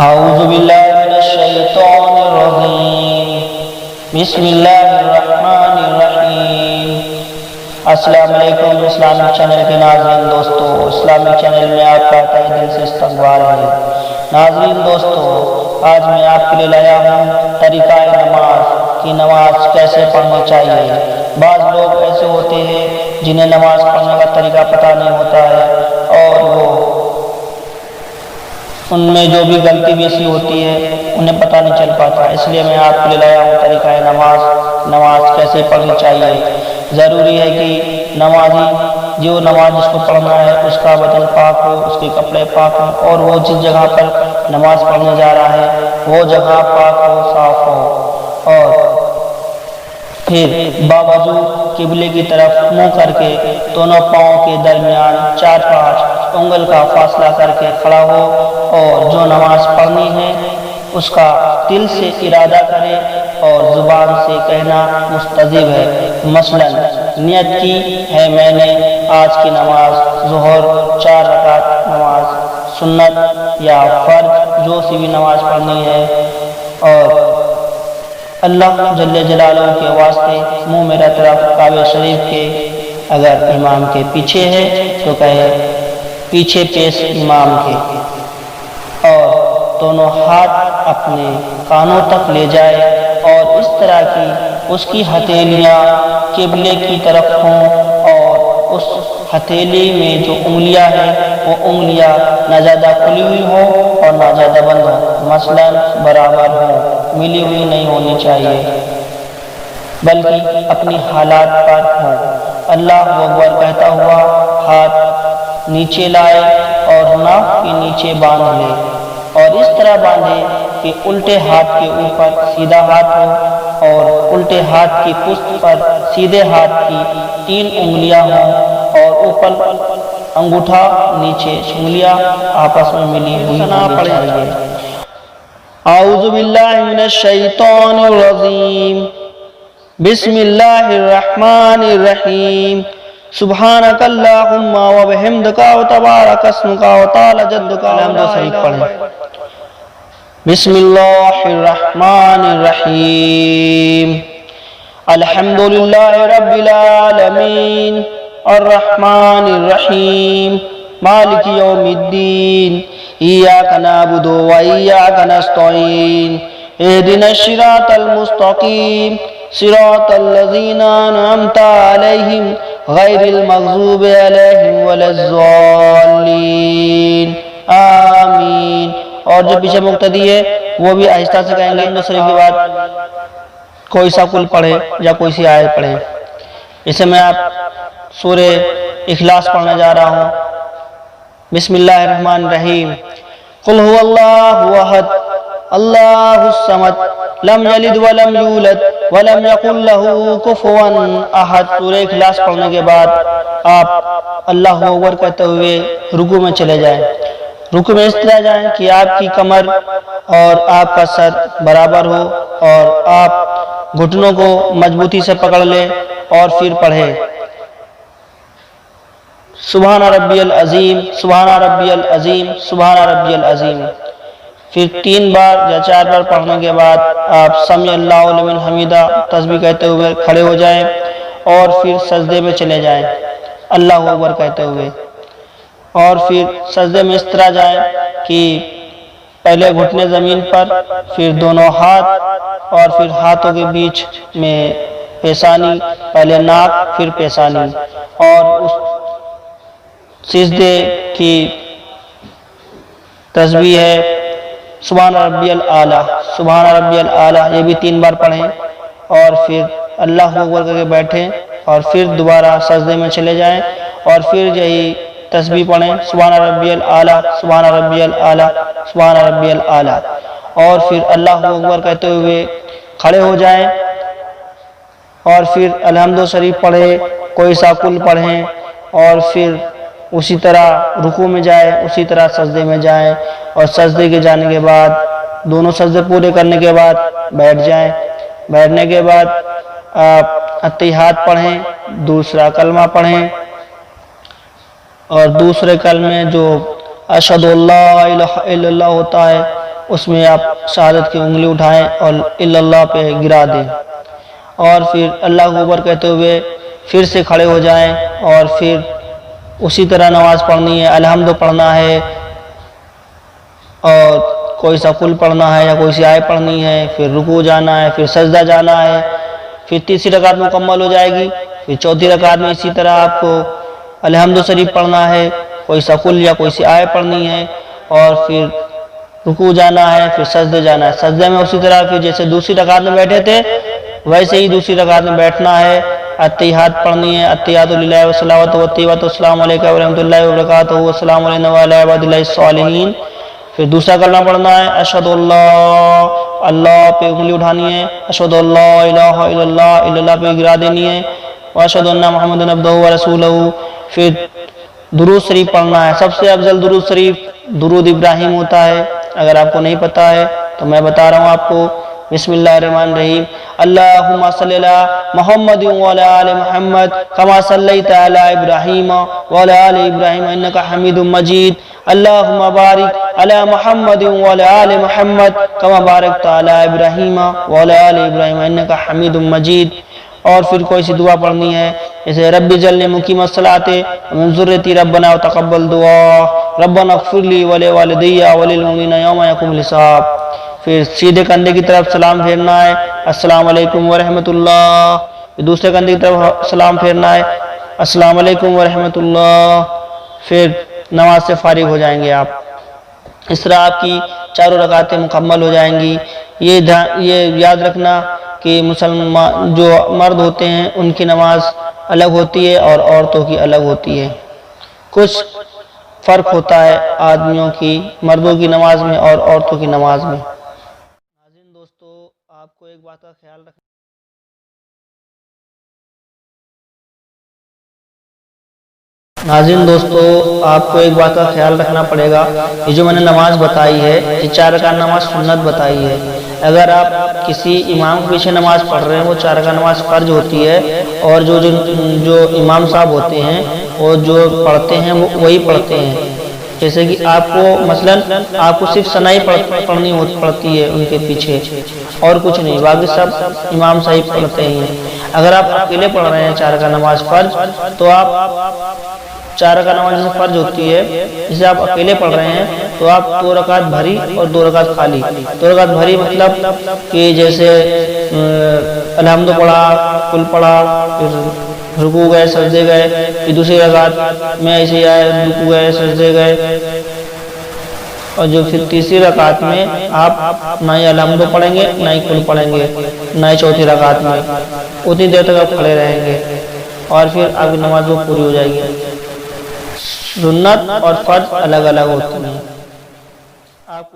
اعوذ باللہ من الشیطان الرجیم بسم اللہ الرحمن الرحیم۔ السلام علیکم اسلامک چینل کے ناظرین دوستو، اسلامک چینل میں آپ کا تہہ دل سے استقبال ہے۔ ناظرین دوستو، آج میں آپ کے لیے لایا ہوں طریقہ نماز کی نماز کیسے پڑھنی چاہیے۔ بعض لوگ ایسے ہوتے ہیں جنہیں نماز پڑھنے کا طریقہ پتہ نہیں ہوتا ہے اور وہ ان میں جو بھی غلطی بھی ایسی ہوتی ہے انہیں پتہ نہیں چل پاتا، اس لیے میں آپ کے لیے لایا ہوں طریقہ نماز کیسے پڑھنی چاہیے۔ ضروری ہے کہ نمازی جو نماز جس کو پڑھنا ہے اس کا بدن پاک ہو، اس کے کپڑے پاک ہوں اور وہ جس جگہ پر نماز پڑھنے جا رہا ہے وہ جگہ پاک ہو، صاف ہو، اور پھر باوضو قبلے کی طرف منہ کر کے دونوں پاؤں کے درمیان 4-5 انگل کا فاصلہ کر کے کھڑا ہو اور جو نماز پڑھنی ہے اس کا دل سے ارادہ کرے اور زبان سے کہنا مستجب ہے۔ مثلا نیت کی ہے میں نے آج کی نماز ظہر 4 رکعت نماز سنت یا فرض جو سی بھی نماز پڑھنی ہے، اور اللہ جل جلالہ کے واسطے منہ میرا طرف کعبہ شریف کے، اگر امام کے پیچھے ہے تو کہے پیچھے پیش امام کے، اور دونوں ہاتھ اپنے کانوں تک لے جائے اور اس طرح کی اس کی ہتھیلیاں قبلے کی طرف ہوں اور اس ہتھیلی میں جو انگلیاں ہیں وہ انگلیاں نہ زیادہ کھلی ہوئی ہوں اور نہ زیادہ بند ہوں، مثلا برابر ہوں، ملی ہوئی نہیں ہونی چاہیے بلکہ اپنی حالات پر ہوں۔ اللہ اکبر کہتا ہوا ہاتھ نیچے لائے اور ناک کے نیچے باندھ لے، اور اس طرح باندھے کہ الٹے ہاتھ کے اوپر سیدھا ہاتھ ہو اور الٹے ہاتھ کی پشت پر سیدھے ہاتھ کی 3 انگلیاں ہوں اور اوپر انگوٹھا نیچے انگلیاں آپس میں ملی ہوئی ہونی چاہیے۔ اعوذ باللہ من الشیطان الرجیم بسم اللہ الرحمن الرحیم۔ سبحانک اللہم و بحمدک و تبارک اسمک و تعالی جدک۔ الحمد شریف پڑھیں۔ بسم اللہ الرحمن الرحیم۔ الحمدللہ رب العالمین الرحمن الرحیم مالک یوم الدین ایاک نعبد و ایاک نستعین اہدنا الصراط المستقیم صراط الذین انعمت علیہم غیر المغضوب علیہم ولا الضالین آمین۔ اور جو پیچھے مقتدی ہے وہ بھی آہستہ سے کہیں گے، شریف کے بعد کوئی سا کل پڑھے یا کوئی سی آیت پڑھے۔ اسے میں آپ سورہ اخلاص پڑھنے جا رہا ہوں۔ بسم اللہ الرحمن الرحیم۔ قل هو اللہ احد اللہ الصمد لم یلد ولم یولد ولم یکن له کفوا احد۔ سورہ اخلاص پڑھنے کے بعد آپ اللہ اکبر کہتے ہوئے رکوع میں چلے جائیں۔ رکوع میں اس طرح جائیں کہ آپ کی کمر اور آپ کا سر برابر ہو اور آپ گھٹنوں کو مضبوطی سے پکڑ لیں اور پھر پڑھیں سبحان ربی العظیم سبحان ربی العظیم سبحان ربی العظیم۔ پھر 3 بار یا 4 بار پڑھنے کے بعد آپ سمیع اللہ لمن حمیدہ تسبیح کہتے ہوئے کھڑے ہو جائیں اور پھر سجدے میں چلے جائیں اللہ اکبر کہتے ہوئے، اور پھر سجدے میں اس طرح جائیں کہ پہلے گھٹنے زمین پر، پھر دونوں ہاتھ اور پھر ہاتھوں کے بیچ میں پیشانی، پہلے ناک پھر پیشانی، اور اس سجدے کی تسبیح ہے سبحان ربی الاعلیٰ سبحان ربی الاعلیٰ، یہ بھی 3 بار پڑھیں اور پھر اللہ اکبر کر کے بیٹھیں اور پھر دوبارہ سجدے میں چلے جائیں اور پھر یہی تسبیح پڑھیں سبحان ربی الاعلیٰ سبحان ربی الاعلیٰ سبحان ربی الاعلیٰ، اور پھر اللہ اکبر کہتے ہوئے کھڑے ہو جائیں اور پھر الحمد شریف پڑھیں، کوئی سا کل پڑھیں اور پھر اسی طرح رکوع میں جائیں، اسی طرح سجدے میں جائیں، اور سجدے کے جانے کے بعد دونوں سجدے پورے کرنے کے بعد بیٹھ جائیں۔ بیٹھنے کے بعد آپ اتحیات پڑھیں، دوسرا کلمہ پڑھیں، اور دوسرے کلمے جو اشہد اللہ الہ الا اللہ ہوتا ہے اس میں آپ شہادت کی انگلی اٹھائیں اور اللہ پہ گرا دیں، اور پھر اللہ اکبر کہتے ہوئے پھر سے کھڑے ہو جائیں، اور پھر اسی طرح نماز پڑھنی ہے، الحمد پڑھنا ہے، اور کوئی سا قل پڑھنا ہے یا کوئی سی آیت پڑھنی ہے، پھر رکوع جانا ہے، پھر سجدہ جانا ہے، پھر تیسری رکعت مکمل ہو جائے گی، پھر چوتھی رکعت میں اسی طرح آپ کو الحمد شریف پڑھنا ہے، کوئی سا قل یا کوئی سی آیت پڑھنی ہے، اور پھر رکوع جانا ہے، پھر سجدے جانا ہے۔ سجدے میں اسی طرح پھر جیسے دوسری رکعت میں بیٹھے تھے ویسے ہی دوسری رکعت میں بیٹھنا ہے، اتحیات پڑھنی ہے، التحیات للہ والصلوات والطیبات والسلام علیکم ورحمۃ اللہ وبرکاتہ والسلام علینا وعلی عباد اللہ الصالحین۔ پھر دوسرا کلمہ پڑھنا ہے، اشہد اللہ، اللہ پہ انگلی اٹھانی ہے، اشہد اللہ الہ الا اللہ پہ گرا دینی ہے، واشہد ان محمد عبدہ ورسولہ۔ پھر درود شریف پڑھنا ہے، سب سے افضل درود شریف درود ابراہیم ہوتا ہے، اگر آپ کو نہیں پتا ہے تو میں بتا رہا ہوں آپ کو۔ بسم اللہ الرحمن الرحیم، اللہم صلی علی محمد وعلی آل محمد کما صلیت علی ابراہیم وعلی آل ابراہیم انک حمید مجید، اللہم بارک علی محمد وعلی آل محمد کما بارکت علی ابراہیم وعلی آل ابراہیم انک حمید مجید۔ اور پھر کوئی سی دعا پڑھنی ہے جیسے رب اجعلنی مقیم الصلاۃ ومن ذریتی ربنا وتقبل دعا، ربنا اغفر لی ولوالدی وللمؤمنین یوم یقوم الحساب۔ پھر سیدھے کندھے کی طرف سلام پھیرنا ہے، السلام علیکم ورحمۃ اللہ، پھر دوسرے کندھے کی طرف سلام پھیرنا ہے، السلام علیکم ورحمۃ اللہ، پھر نماز سے فارغ ہو جائیں گے آپ۔ اس طرح آپ کی چاروں رکعتیں مکمل ہو جائیں گی۔ یہ یاد رکھنا کہ مسلمان جو مرد ہوتے ہیں ان کی نماز الگ ہوتی ہے اور عورتوں کی الگ ہوتی ہے، کچھ فرق ہوتا ہے آدمیوں کی مردوں کی نماز میں اور عورتوں کی نماز میں۔ ناظرین دوستو، آپ کو ایک بات کا خیال رکھنا پڑے گا، یہ جو میں نے نماز بتائی ہے یہ 4 رکعت نماز سنت بتائی ہے۔ اگر آپ کسی امام کے پیچھے نماز پڑھ رہے ہیں وہ 4 رکعت نماز فرض ہوتی ہے، اور جو امام صاحب ہوتے ہیں وہ جو پڑھتے ہیں وہ وہی پڑھتے ہیں۔ جیسے کہ آپ کو مثلا آپ کو صرف ثنائی پڑھنی پڑتی ہے ان کے پیچھے اور کچھ نہیں، باقی سب امام صاحب پڑھتے ہیں۔ اگر آپ اکیلے پڑھ رہے ہیں 4 رکعت نماز فرض، تو آپ 4 رکعت نماز جیسے فرض ہوتی ہے، جسے آپ اکیلے پڑھ رہے ہیں تو آپ 2 رکعت بھری اور 2 رکعت خالی۔ 2 رکعت بھری مطلب کہ جیسے الحمد پڑھا، قل پڑھا، پھر رکوع گئے، سجدے گئے، پھر دوسری رکعت میں ایسے ہی آئے، رکوع گئے، سجدے گئے، اور جو پھر تیسری رکعت میں آپ نہ ہی الحمد پڑھیں گے نہ ہی قل پڑھیں گے، نہ ہی چوتھی رکعت میں اتنی دیر تک آپ کھڑے رہیں گے، اور پھر آپ کی نماز وہ پوری ہو جائے گی۔ سنت اور فرض الگ الگ ہوتے ہیں۔ آپ